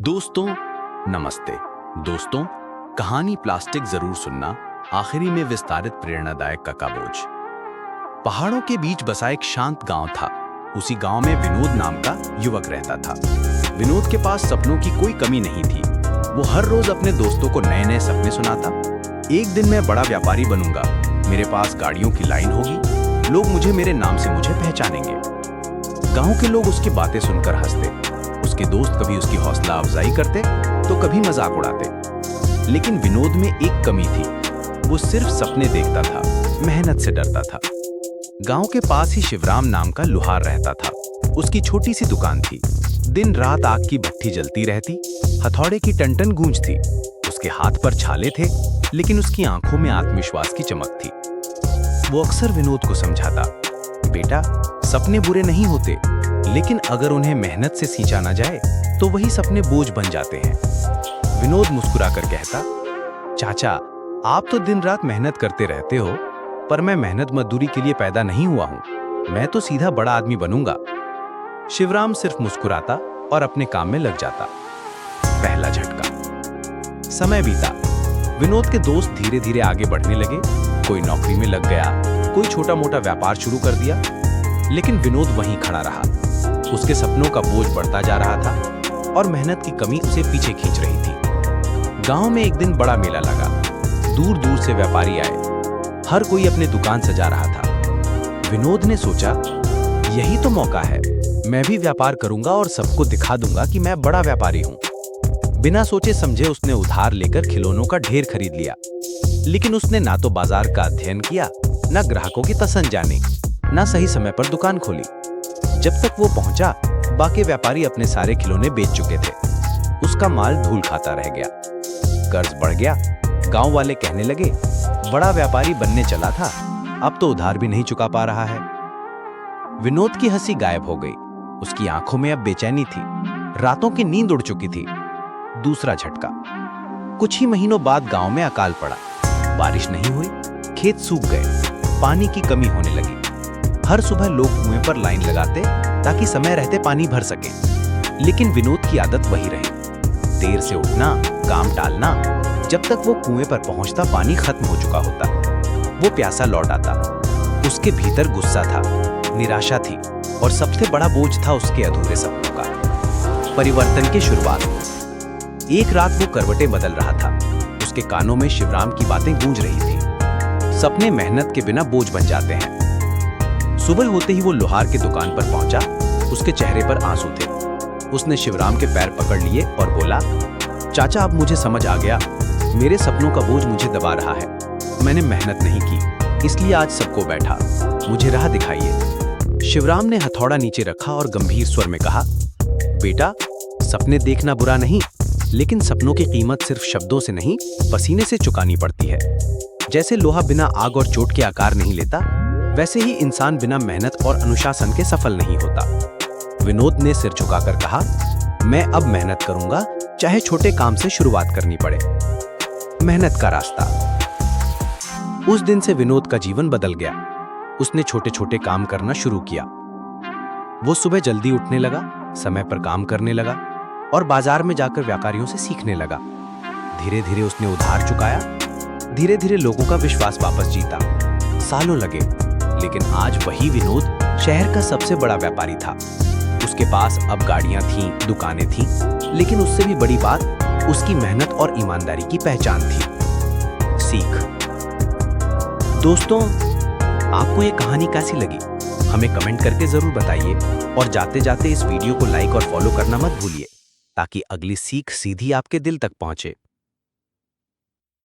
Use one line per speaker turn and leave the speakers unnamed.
दोस्तों नमस्ते। दोस्तों, कहानी प्लास्टिक जरूर सुनना, आखिरी में विस्तारित प्रेरणादायक ककाबोझ। पहाड़ों के बीच बसा एक शांत गांव था। उसी गांव में विनोद नाम का युवक रहता था। विनोद के पास सपनों की कोई कमी नहीं थी। वो हर रोज अपने दोस्तों को नए नए सपने सुनाता। एक दिन मैं बड़ा व्यापारी बनूंगा, मेरे पास गाड़ियों की लाइन होगी, लोग मुझे मेरे नाम से मुझे पहचानेंगे। गांव के लोग उसकी बातें सुनकर हंसते। उसके दोस्त कभी उसकी हौसला अफजाई करते तो कभी मजाक उड़ाते। लेकिन विनोद में एक कमी थी, वो सिर्फ सपने देखता था, मेहनत से डरता था। गांव के पास ही शिवराम नाम का लुहार रहता था। उसकी छोटी सी दुकान थी। दिन रात आग की भट्ठी जलती रहती, हथौड़े की टन-टन गूंजती। उसके हाथ पर छाले थे, लेकिन उसकी आंखों में आत्मविश्वास की चमक थी। वो अक्सर विनोद को समझाता, बेटा, सपने बुरे नहीं होते, लेकिन अगर उन्हें मेहनत से सींचा ना जाए तो वही सपने बोझ बन जाते हैं। विनोद मुस्कुराकर कहता, चाचा, आप तो दिन रात मेहनत करते रहते हो, पर मैं मेहनत मजदूरी के लिए पैदा नहीं हुआ हूं। मैं तो सीधा बड़ा आदमी बनूंगा। शिवराम सिर्फ मुस्कुराता और अपने काम में लग जाता। पहला झटका। समय बीता। विनोद के दोस्त धीरे धीरे आगे बढ़ने लगे। कोई नौकरी में लग गया, कोई छोटा मोटा व्यापार शुरू कर दिया, लेकिन विनोद वहीं खड़ा रहा। उसके सपनों का बोझ बढ़ता जा रहा था और मेहनत की कमी उसे पीछे खींच रही थी। गांव में एक दिन बड़ा मेला लगा। दूर दूर से व्यापारी आए। हर कोई अपने दुकान सजा रहा था। विनोद ने सोचा, यही तो मौका है, मैं भी व्यापार करूंगा और सबको दिखा दूंगा कि मैं बड़ा व्यापारी हूं। बिना सोचे समझे उसने उधार लेकर खिलौनों का ढेर खरीद लिया। लेकिन उसने ना तो बाजार का अध्ययन किया, ना ग्राहकों की पसंद जानी, ना सही समय पर दुकान खोली। जब तक वो पहुंचा, बाकी व्यापारी अपने सारे खिलौने बेच चुके थे। उसका माल धूल खाता रह गया। कर्ज बढ़ गया। गांव वाले कहने लगे, बड़ा व्यापारी बनने चला था, अब तो उधार भी नहीं चुका पा रहा है। विनोद की हंसी गायब हो गई। उसकी आंखों में अब बेचैनी थी। रातों की नींद उड़ चुकी थी। दूसरा झटका। कुछ ही महीनों बाद गांव में अकाल पड़ा। बारिश नहीं हुई, खेत सूख गए, पानी की कमी होने लगी। हर सुबह लोग कुएं पर लाइन लगाते ताकि समय रहते पानी भर सकें। लेकिन विनोद की आदत वही रही, देर से उठना, काम टालना। जब तक वो कुएं पर पहुंचता, पानी खत्म हो चुका होता। वो प्यासा लौट आता। उसके भीतर गुस्सा था, निराशा थी और सबसे बड़ा बोझ था उसके अधूरे सपनों का। परिवर्तन की शुरुआत। एक रात वो करवटें बदल रहा था। उसके कानों में शिवराम की बातें गूंज रही थी। सपने मेहनत के बिना बोझ बन जाते हैं। सुबह होते ही वो लोहार की दुकान पर पहुंचा। उसके चेहरे पर आंसू थे। उसने शिवराम के पैर पकड़ लिए और बोला, चाचा, अब मुझे समझ आ गया, मेरे सपनों का बोझ मुझे दबा रहा है। मैंने मेहनत नहीं की, इसलिए आज सबको बैठा। मुझे राह दिखाइए। शिवराम ने हथौड़ा नीचे रखा और गंभीर स्वर में कहा, बेटा, सपने देखना बुरा नहीं, लेकिन सपनों की कीमत सिर्फ शब्दों से नहीं, पसीने से चुकानी पड़ती है। जैसे लोहा बिना आग और चोट के आकार नहीं लेता, वैसे ही इंसान बिना मेहनत और अनुशासन के सफल नहीं होता। विनोद ने सिर झुकाकर कहा, मैं अब मेहनत करूंगा, चाहे छोटे काम से शुरुआत करनी पड़े। मेहनत का रास्ता। उस दिन से विनोद का जीवन बदल गया। उसने छोटे छोटे काम करना शुरू किया। वो सुबह जल्दी उठने लगा, समय पर काम करने लगा और बाजार में जाकर व्यापारियों से सीखने लगा। धीरे धीरे उसने उधार चुकाया। धीरे धीरे लोगों का विश्वास वापस जीता। सालों लगे, लेकिन आज वही विनोद शहर का सबसे बड़ा व्यापारी था। उसके पास अब गाड़ियां थीं, दुकानें थीं, लेकिन उससे भी बड़ी बात उसकी मेहनत और ईमानदारी की पहचान थी। सीख। दोस्तों, आपको ये कहानी कैसी लगी? हमें कमेंट करके जरूर बताइए और जाते जाते इस वीडियो को लाइक और फॉलो करना मत भूलिए, ताकि अगली सीख सीधी आपके दिल तक पहुंचे।